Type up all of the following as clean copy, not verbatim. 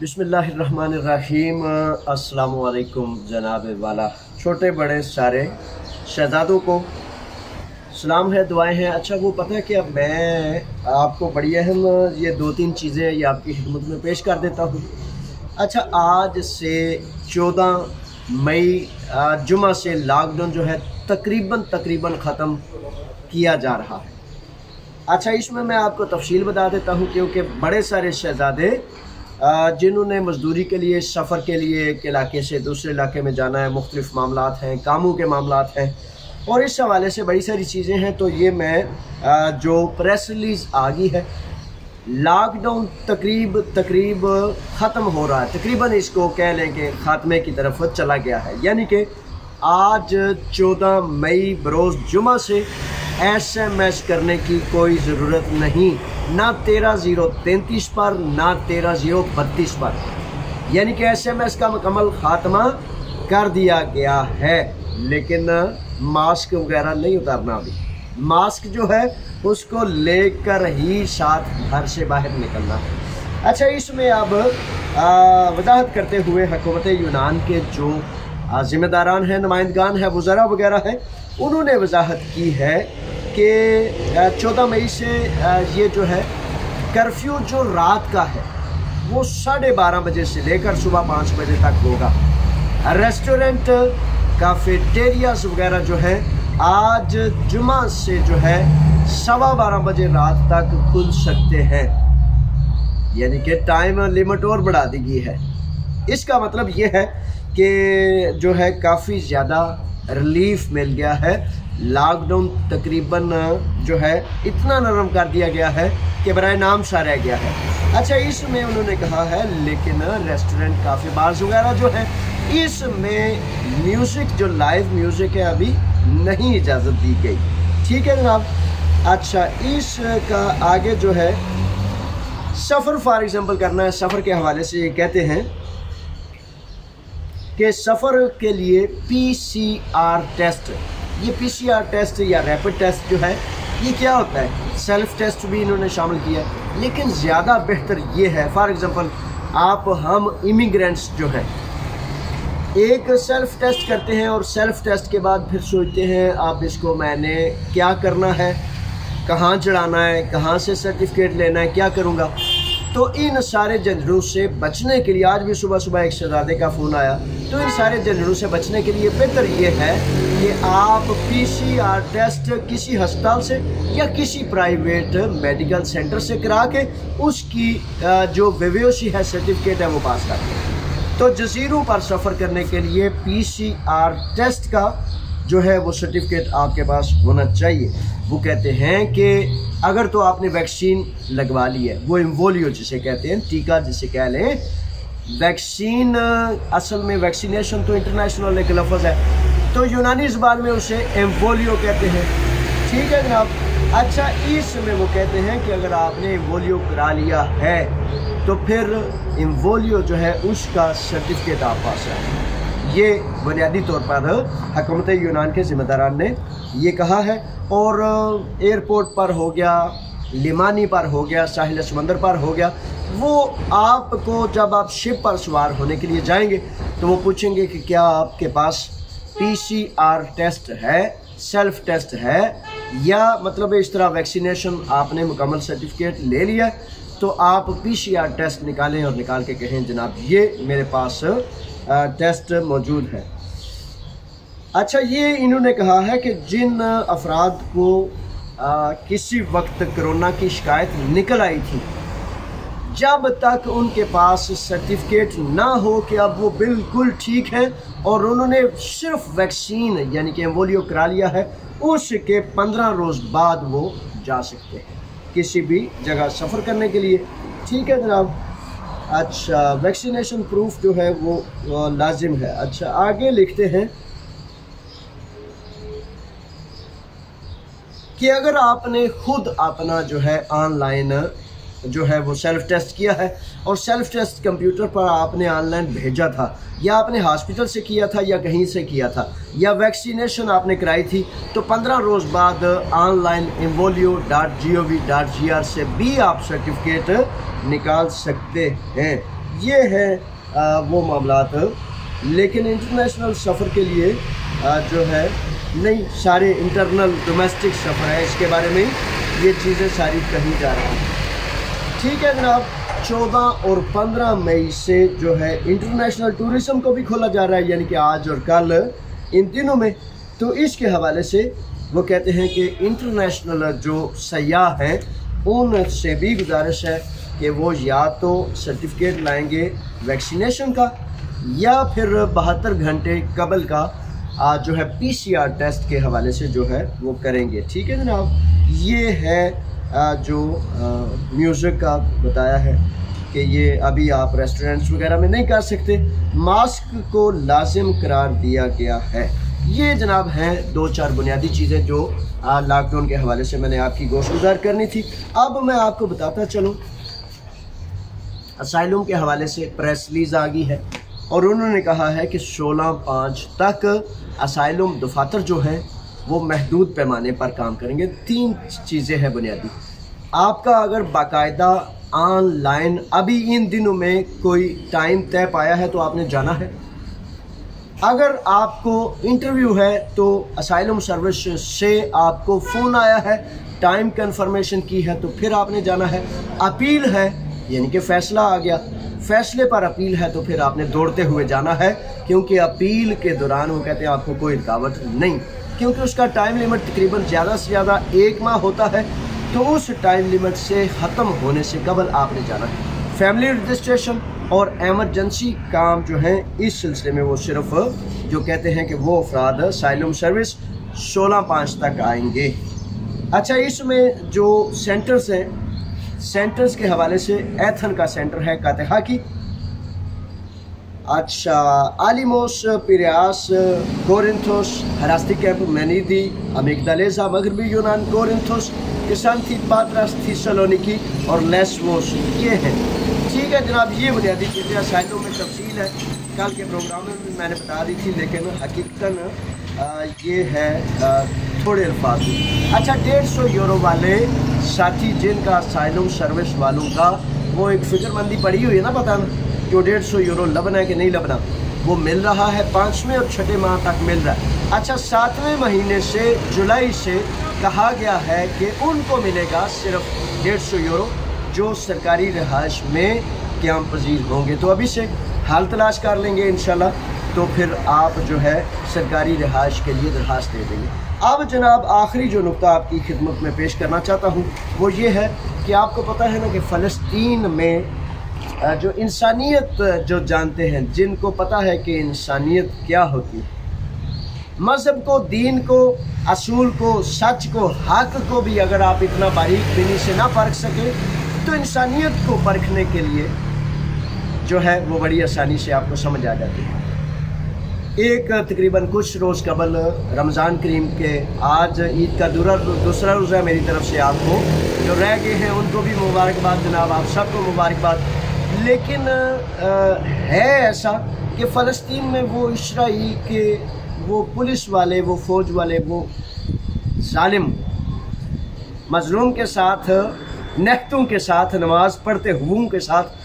बिस्मिल्लाहिर्रहमानिर्रहीम। अस्सलामु अलैकुम जनाब वाला, छोटे बड़े सारे शहजादों को सलाम है, दुआएं हैं। अच्छा, वो पता है कि अब मैं आपको बड़ी अहम ये 2-3 चीज़ें ये आपकी खिदमत में पेश कर देता हूँ। अच्छा, आज से 14 मई जुमा से लॉकडाउन जो है तकरीबन ख़त्म किया जा रहा है। अच्छा, इसमें मैं आपको तफसील बता देता हूँ, क्योंकि बड़े सारे शहजादे जिन्होंने मजदूरी के लिए, सफ़र के लिए एक इलाके से दूसरे इलाके में जाना है, मुख्तलिफ मामलात हैं, कामों के मामलात हैं, और इस हवाले से बड़ी सारी चीज़ें हैं। तो ये मैं जो प्रेस रिलीज़ आ गई है, लॉकडाउन तकरीब ख़त्म हो रहा है, तकरीबन इसको कह लें कि ख़ात्मे की तरफ चला गया है। यानी कि आज 14 मई बरोज़ जुमा से SMS करने की कोई ज़रूरत नहीं, ना 13033 पर, ना 13032 पर। यानी कि SMS का मुकम्मल ख़ात्मा कर दिया गया है। लेकिन मास्क वगैरह नहीं उतारना अभी। मास्क जो है उसको लेकर ही साथ घर से बाहर निकलना है। अच्छा, इसमें अब वजाहत करते हुए हुकूमत यूनान के जो ज़िम्मेदारान हैं, नुमाइंदगान हैं, वज़रा वगैरह हैं, उन्होंने वजाहत की है कि 14 मई से ये जो है कर्फ्यू जो रात का है वो 12:30 बजे से लेकर सुबह 5 बजे तक होगा। रेस्टोरेंट, काफेटेरियाज वगैरह जो है आज जुमा से जो है 12:15 बजे रात तक खुल सकते हैं। यानी कि टाइम लिमिट और बढ़ा दी गई है। इसका मतलब ये है कि जो है काफ़ी ज़्यादा रिलीफ मिल गया है। लॉकडाउन तकरीबन जो है इतना नरम कर दिया गया है कि बराए नाम सा रह गया है। अच्छा, इसमें उन्होंने कहा है, लेकिन रेस्टोरेंट, काफ़ी बार्स वगैरह जो है इसमें म्यूज़िक, जो लाइव म्यूज़िक है, अभी नहीं इजाज़त दी गई। ठीक है जनाब। अच्छा, इसका आगे जो है सफ़र फॉर एग्ज़ाम्पल करना है। सफ़र के हवाले से ये कहते हैं कि सफ़र के लिए PCR टेस्ट, ये PCR टेस्ट या रैपिड टेस्ट जो है ये क्या होता है, सेल्फ टेस्ट भी इन्होंने शामिल किया है। लेकिन ज़्यादा बेहतर ये है, फॉर एग्ज़ाम्पल हम इमिग्रेंट्स जो हैं एक सेल्फ टेस्ट करते हैं और सेल्फ टेस्ट के बाद फिर सोचते हैं अब इसको मैंने क्या करना है, कहाँ चढ़ाना है, कहाँ से सर्टिफिकेट लेना है, क्या करूँगा। तो इन सारे झंझटों से बचने के लिए, आज भी सुबह एक शहजादे का फ़ोन आया, तो इन सारे झंझटों से बचने के लिए बेहतर ये है कि आप PCR टेस्ट किसी अस्पताल से या किसी प्राइवेट मेडिकल सेंटर से करा के उसकी जो विवेसी है, सर्टिफिकेट है, वो पास कर दें। तो जजीरों पर सफ़र करने के लिए PCR टेस्ट का जो है वो सर्टिफिकेट आपके पास होना चाहिए। वो कहते हैं कि अगर तो आपने वैक्सीन लगवा ली है, वो एम्वोलियो जिसे कहते हैं, टीका जिसे कह लें, वैक्सीन असल में वैक्सीनेशन तो इंटरनेशनल एक लफ्ज़ है, तो यूनानी ज़बान में उसे एम्वोलियो कहते हैं। ठीक है जनाब। अच्छा, इसमें वो कहते हैं कि अगर आपने एम्वोलियो करा लिया है तो फिर एम्वोलियो जो है उसका सर्टिफिकेट आप पास है। ये बुनियादी तौर पर हुकूमत यूनान के ज़िम्मेदारान ने ये कहा है। और एयरपोर्ट पर हो गया, लिमानी पर हो गया, साहिल समंदर पर हो गया, वो आपको जब आप शिप पर सवार होने के लिए जाएंगे तो वो पूछेंगे कि क्या आपके पास PCR टेस्ट है, सेल्फ टेस्ट है, या मतलब इस तरह वैक्सीनेशन आपने मुकम्मल सर्टिफिकेट ले लिया, तो आप PCR टेस्ट निकालें और निकाल के कहें जनाब ये मेरे पास टेस्ट मौजूद है। अच्छा, ये इन्होंने कहा है कि जिन अफराद को किसी वक्त कोरोना की शिकायत निकल आई थी, जब तक उनके पास सर्टिफिकेट ना हो कि अब वो बिल्कुल ठीक है और उन्होंने सिर्फ वैक्सीन यानी कि एम्वोलियो करा लिया है, उसके 15 रोज़ बाद वो जा सकते हैं किसी भी जगह सफ़र करने के लिए। ठीक है जनाब। अच्छा, वैक्सीनेशन प्रूफ जो है वो लाजिम है। अच्छा, आगे लिखते हैं कि अगर आपने खुद अपना जो है ऑनलाइन जो है वो सेल्फ टेस्ट किया है और सेल्फ टेस्ट कंप्यूटर पर आपने ऑनलाइन भेजा था, या आपने हॉस्पिटल से किया था या कहीं से किया था, या वैक्सीनेशन आपने कराई थी, तो 15 रोज़ बाद ऑनलाइन एम्वोलियो.gov.gr से भी आप सर्टिफिकेट निकाल सकते हैं। ये है वो मामलात। लेकिन इंटरनेशनल सफ़र के लिए जो है नहीं, सारे इंटरनल डोमेस्टिक सफ़र है, इसके बारे में ये चीज़ें सारी कही जा रही हैं। ठीक है जनाब, 14 और 15 मई से जो है इंटरनेशनल टूरिज़म को भी खोला जा रहा है, यानी कि आज और कल इन दिनों में। तो इसके हवाले से वो कहते हैं कि इंटरनेशनल जो सयाह हैं उनसे भी गुजारिश है कि वो या तो सर्टिफिकेट लाएंगे वैक्सीनेशन का या फिर 72 घंटे कबल का जो है PCR टेस्ट के हवाले से जो है वो करेंगे। ठीक है जनाब, ये है जो म्यूज़िक का बताया है कि ये अभी आप रेस्टोरेंट्स वगैरह में नहीं कर सकते, मास्क को लाजिम करार दिया गया है। ये जनाब हैं 2-4 बुनियादी चीज़ें जो लॉकडाउन के हवाले से मैंने आपकी गोशगुजार करनी थी। अब मैं आपको बताता चलूँ, असाइलम के हवाले से प्रेस रिलीज़ आ गई है और उन्होंने कहा है कि 16/5 तक असाइलम दफातर जो हैं वो महदूद पैमाने पर काम करेंगे। 3 चीज़ें हैं बुनियादी। आपका अगर बाकायदा ऑनलाइन अभी इन दिनों में कोई टाइम तय पाया है तो आपने जाना है। अगर आपको इंटरव्यू है तो असाइलम सर्विस से आपको फ़ोन आया है, टाइम कंफर्मेशन की है तो फिर आपने जाना है। अपील है यानी कि फ़ैसला आ गया, फ़ैसले पर अपील है तो फिर आपने दौड़ते हुए जाना है, क्योंकि अपील के दौरान वो कहते हैं आपको कोई रुकावट नहीं, क्योंकि उसका टाइम लिमिट तकरीबन ज़्यादा से ज़्यादा 1 माह होता है। तो उस टाइम लिमिट से ख़त्म होने से कबल आपने जाना है। फैमिली रजिस्ट्रेशन और एमरजेंसी काम जो हैं इस सिलसिले में वो सिर्फ जो कहते हैं कि वो अफराद असाइलम सर्विस 16/5 तक आएंगे। अच्छा, इसमें जो सेंटर्स हैं, सेंटर्स के हवाले से एथन का सेंटर है कातेहा की, अच्छा आलिमोस, पिरियास, कोरिंथोस, हरास्ती कैंप, मेनीदी, अमिगदालेजा, मगरबी यूनान, कोरिंथोस, किसानथी, पात्रास, थेसलोनिकी और लेस्वोस, ये है। ठीक है जनाब, ये बुनियादी चीज़ें। असाइलों में तफसील है कल के प्रोग्राम में भी मैंने बता दी थी, लेकिन हकीकतन ये है थोड़े अल्फाज। अच्छा, 150 यूरो वाले साथी जिनका असाइलम सर्विस वालों का वो एक फिक्रमंदी पड़ी हुई है ना, पता ना कि 150 यूरो लबना है कि नहीं लबना, वो मिल रहा है 5वें और 6ठे माह तक मिल रहा है। अच्छा, 7वें महीने से जुलाई से कहा गया है कि उनको मिलेगा सिर्फ 150 यूरो जो सरकारी रिहाइश में क़याम पजीर होंगे। तो अभी से हाल तलाश कर लेंगे इंशाल्लाह, तो फिर आप जो है सरकारी रिहाइश के लिए दरख्वास्त दे देंगे। अब जनाब आखिरी जो नुक्ता आपकी खिदमत में पेश करना चाहता हूँ वो ये है कि आपको पता है ना कि फ़लस्तीन में जो इंसानियत जो जानते हैं, जिनको पता है कि इंसानियत क्या होती है, मज़हब को, दीन को, असूल को, सच को, हक़ को भी अगर आप इतना बारीक बिनी से ना परख सके तो इंसानियत को परखने के लिए जो है वो बड़ी आसानी से आपको समझ आ जाती है। एक तकरीबन कुछ रोज़ कबल रमज़ान करीम के, आज ईद का दूसरा रोज़ा है, मेरी तरफ से आपको जो रह गए हैं उनको भी मुबारकबाद जनाब, आप सबको मुबारकबाद। लेकिन है ऐसा कि फ़लस्तीन में वो इसराइल के वो पुलिस वाले, वो फ़ौज वाले, वो जालिम मज़लूम के साथ, नहतों के साथ, नमाज़ पढ़ते हुओं के साथ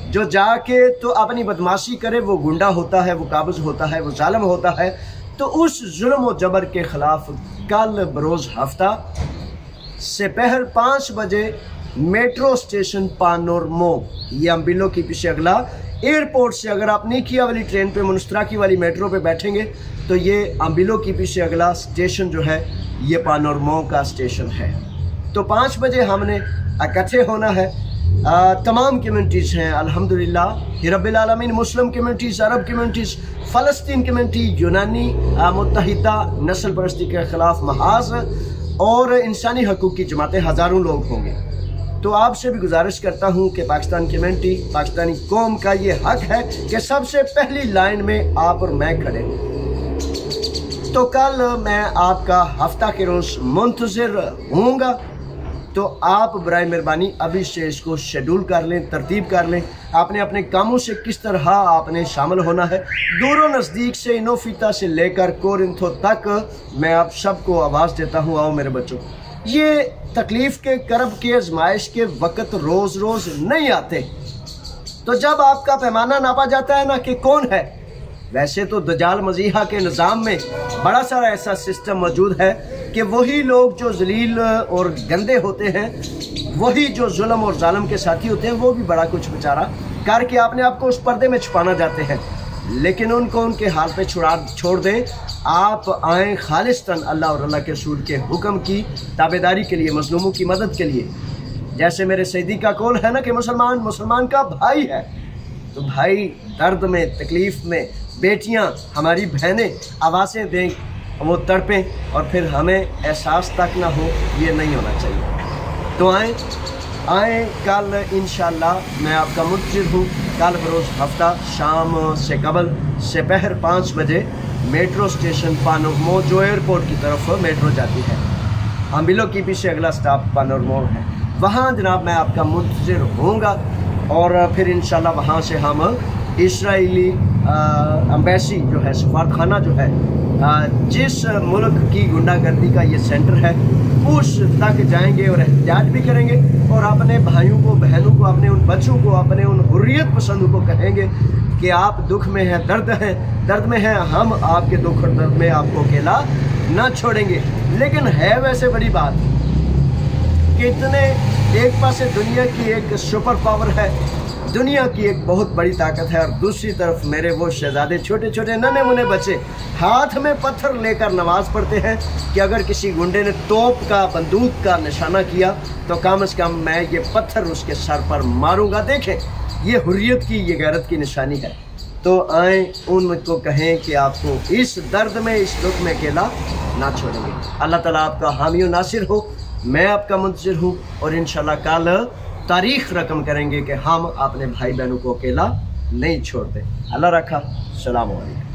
जो जाके तो अपनी बदमाशी करे, वो गुंडा होता है, वो काबिज़ होता है, वो जालिम होता है। तो उस जुल्म व जबर के ख़िलाफ़ कल बरोज़ हफ्ता दोपहर 5 बजे मेट्रो स्टेशन पानोरमो, ये अम्बिलो की पीछे अगला एयरपोर्ट से अगर आप निकिया वाली ट्रेन पे, मुनस्त्राकी वाली मेट्रो पे बैठेंगे तो ये अम्बिलो की पीछे अगला स्टेशन जो है ये पानोरमो का स्टेशन है। तो 5 बजे हमने इकट्ठे होना है। तमाम कम्यूनिटीज़ हैं अल्हम्दुलिल्लाह रब्बिल आलमीन, मुस्लिम कम्यूनिटीज़, अरब कम्यूनिटीज़, फ़लस्तीन कम्यूनिटी, यूनानी मुत्तहिदा नस्ल परस्ती के ख़िलाफ़ महाज और इंसानी हकूक़ की जमातें, हज़ारों लोग होंगे। तो आपसे भी गुजारिश करता हूँ कि पाकिस्तान कम्यूनिटी, पाकिस्तानी कौम का ये हक है कि सबसे पहली लाइन में आप और मैं खड़े। तो कल मैं आपका हफ्ता के रोज़ मुंतज़िर हूँगा, तो आप बराए मेहरबानी अभी से इसको शेड्यूल कर लें, तरतीब कर लें, आपने अपने कामों से किस तरह आपने शामिल होना है। दूरों नज़दीक से, इनोफिता से लेकर कोरिंथो तक मैं आप सबको आवाज़ देता हूँ, आओ मेरे बच्चों। ये तकलीफ़ के, करब के, आजमाइश के वक़्त रोज़ रोज़ नहीं आते। तो जब आपका पैमाना नापा जाता है ना कि कौन है, वैसे तो दजाल मजीहा के निज़ाम में बड़ा सारा ऐसा सिस्टम मौजूद है कि वही लोग जो जलील और गंदे होते हैं, वही जो जुल्म और जालिम के साथी होते हैं, वो भी बड़ा कुछ बेचारा करके अपने आप को उस पर्दे में छुपाना चाहते हैं। लेकिन उनको उनके हाल पे छोड़ दें। आप आएँ खालिस्तन अल्लाह और अल्लाह के रसूल के हुक्म की ताबेदारी के लिए, मजलूमों की मदद के लिए। जैसे मेरे सैदी का कौल है ना कि मुसलमान का भाई है, तो भाई दर्द में, तकलीफ़ में, बेटियां, हमारी बहनें आवाज़ें दें, वो तड़पें और फिर हमें एहसास तक ना हो, ये नहीं होना चाहिए। तो आएँ कल इंशाअल्लाह मैं आपका मुंतज़िर हूँ। कल बरोज़ हफ्ता शाम से कबल दोपहर 5 बजे मेट्रो स्टेशन पानोरमो, जो एयरपोर्ट की तरफ मेट्रो जाती है, अम्बिलो की पीछे अगला स्टॉप पानोरमो है, वहाँ जनाब मैं आपका मुंतज़िर होऊंगा। और फिर इंशाल्लाह वहाँ से हम इस्राएली एम्बेसी जो है, सफारतखाना जो है, जिस मुल्क की गुंडागर्दी का ये सेंटर है, उस तक जाएंगे और एहतजाज भी करेंगे और अपने भाइयों को, बहनों को, अपने उन बच्चों को, अपने उन हुर्रियत पसंदों को कहेंगे कि आप दुख में हैं, दर्द में हैं, हम आपके दुख और दर्द में आपको अकेला ना छोड़ेंगे। लेकिन है वैसे बड़ी बात कि इतने, एक पासे दुनिया की एक सुपर पावर है, दुनिया की एक बहुत बड़ी ताकत है, और दूसरी तरफ मेरे वो शहजादे, छोटे छोटे नन्हे मुन्ने बच्चे हाथ में पत्थर लेकर नमाज पढ़ते हैं कि अगर किसी गुंडे ने तोप का, बंदूक का निशाना किया तो कम से कम मैं ये पत्थर उसके सर पर मारूंगा। देखें, ये हुर्रियत की, ये गैरत की निशानी है। तो आए उनको कहें कि आपको इस दर्द में, इस दुख में अकेला ना छोड़ेंगे। अल्लाह ताला आपका हामी और नासिर हो। मैं आपका मुंतज़िर हूँ और इंशाल्लाह कल तारीख रकम करेंगे कि हम अपने भाई बहनों को अकेला नहीं छोड़ते। अल्लाह रखा। सलाम अलैकुम।